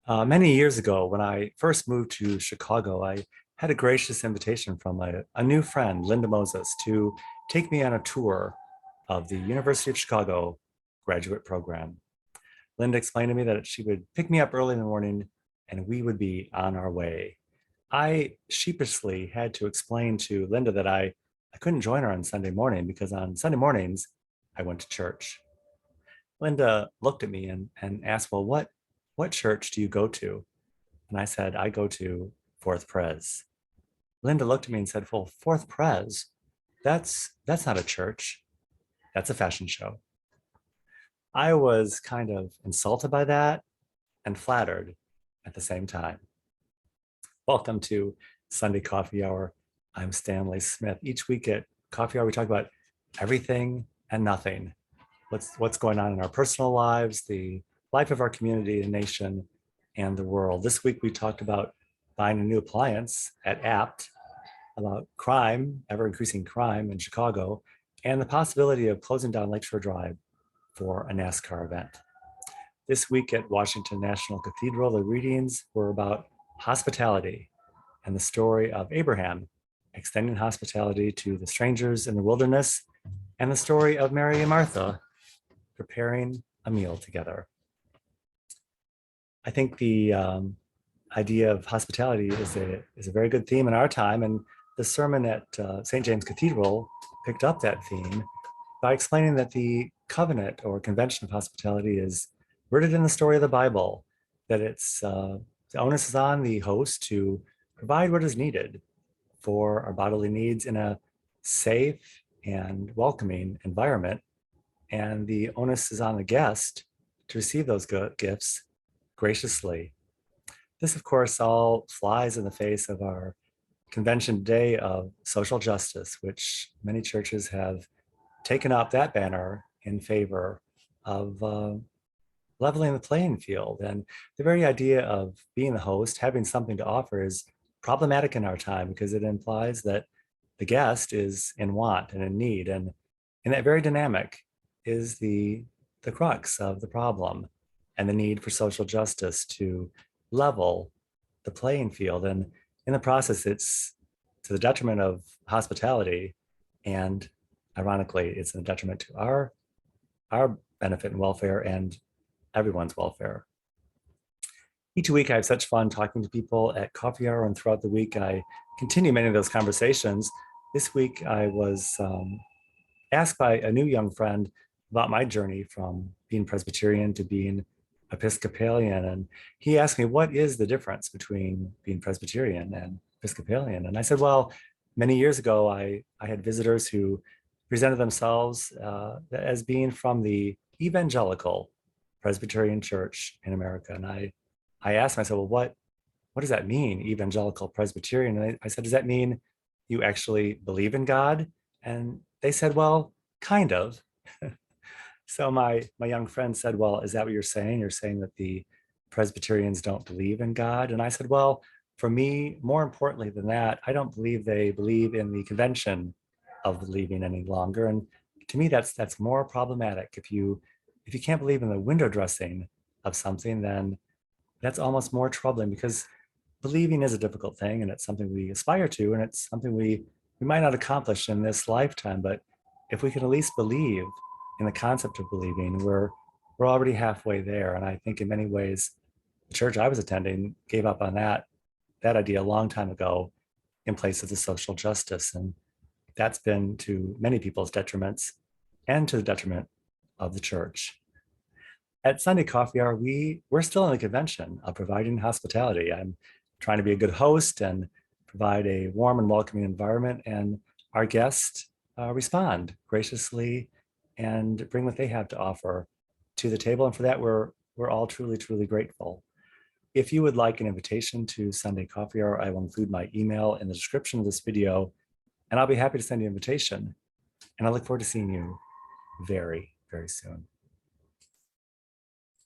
Many years ago, when I first moved to Chicago, I had a gracious invitation from a new friend, Linda Moses, to take me on a tour of the University of Chicago graduate program. Linda explained to me that she would pick me up early in the morning and we would be on our way. I sheepishly had to explain to Linda that I couldn't join her on Sunday morning because on Sunday mornings, I went to church. Linda looked at me and asked, well, what church do you go to? And I said, I go to Fourth Pres. Linda looked at me and said, well, Fourth Pres, that's not a church. That's a fashion show. I was kind of insulted by that and flattered at the same time. Welcome to Sunday Coffee Hour. I'm Stanley Smith. Each week at Coffee Hour, we talk about everything and nothing. What's going on in our personal lives, the life of our community, the nation, and the world. This week we talked about buying a new appliance at Apt, about crime, ever increasing crime in Chicago, and the possibility of closing down Lakeshore Drive for a NASCAR event. This week at Washington National Cathedral, the readings were about hospitality and the story of Abraham extending hospitality to the strangers in the wilderness, and the story of Mary and Martha preparing a meal together. I think the idea of hospitality is a very good theme in our time, and the sermon at St. James Cathedral picked up that theme by explaining that the covenant or convention of hospitality is rooted in the story of the Bible, that the onus is on the host to provide what is needed for our bodily needs in a safe and welcoming environment, and the onus is on the guest to receive those gifts graciously. This, of course, all flies in the face of our convention today of social justice, which many churches have taken up that banner in favor of leveling the playing field. And the very idea of being the host, having something to offer, is problematic in our time because it implies that the guest is in want and in need. And in that very dynamic is the crux of the problem and the need for social justice to level the playing field. And in the process, it's to the detriment of hospitality. And ironically, it's a detriment to our benefit and welfare and everyone's welfare. Each week, I have such fun talking to people at Coffee Hour, and throughout the week, I continue many of those conversations. This week, I was asked by a new young friend about my journey from being Presbyterian to being Episcopalian. And he asked me, what is the difference between being Presbyterian and Episcopalian? And I said, well, many years ago, I had visitors who presented themselves as being from the evangelical Presbyterian Church in America. And I asked myself, well, what does that mean, evangelical Presbyterian? And I said, does that mean you actually believe in God? And they said, well, kind of. So my young friend said, well, is that what you're saying? You're saying that the Presbyterians don't believe in God? And I said, well, for me, more importantly than that, I don't believe they believe in the convention of believing any longer. And to me, that's more problematic. If you can't believe in the window dressing of something, then that's almost more troubling, because believing is a difficult thing and it's something we aspire to, and it's something we might not accomplish in this lifetime. But if we can at least believe in the concept of believing, we're already halfway there. And I think in many ways, the church I was attending gave up on that idea a long time ago in place of the social justice. And that's been to many people's detriments and to the detriment of the church. At Sunday Coffee Hour, we're still in the convention of providing hospitality. I'm trying to be a good host and provide a warm and welcoming environment, and our guests respond graciously and bring what they have to offer to the table. And for that, we're all truly, truly grateful. If you would like an invitation to Sunday Coffee Hour, I will include my email in the description of this video, and I'll be happy to send you an invitation. And I look forward to seeing you very, very soon.